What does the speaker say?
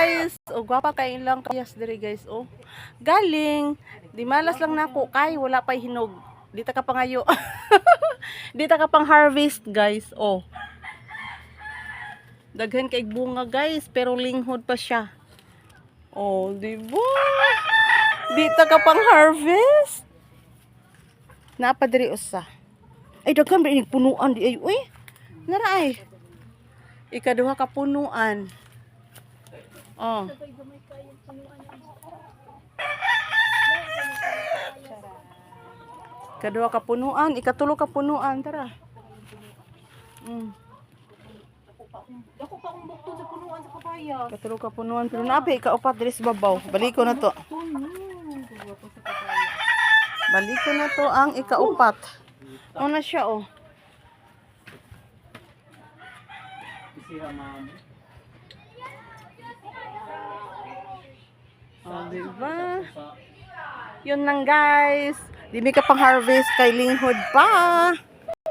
guys. O gwapa kay ilang kayas diri guys. O galing. Di malas lang nako kay wala pay hinog. Di ta ka pangayo. Di ta ka pang harvest guys. O. Daghan kay bunga guys pero linghod pa siya. O, di ba? Di ta ka pang harvest. Napa diri usa. Ay daghan ba ining punuan di ay uy. Nara ay. Ikaduha ka punuan. Oh. Ikaduha ka punuan, ikatulo ka punuan, tara. Dako pa akong bukto sa punuan sa papaya. Ikatulo ka punuan, pero nabi ikaupat diri sa babaw. Baliko na to. Baliko na to ang ikaupat. Ano na siya oh. Oh, diba? Yun lang guys. Di mi ka pang harvest kay linghod pa.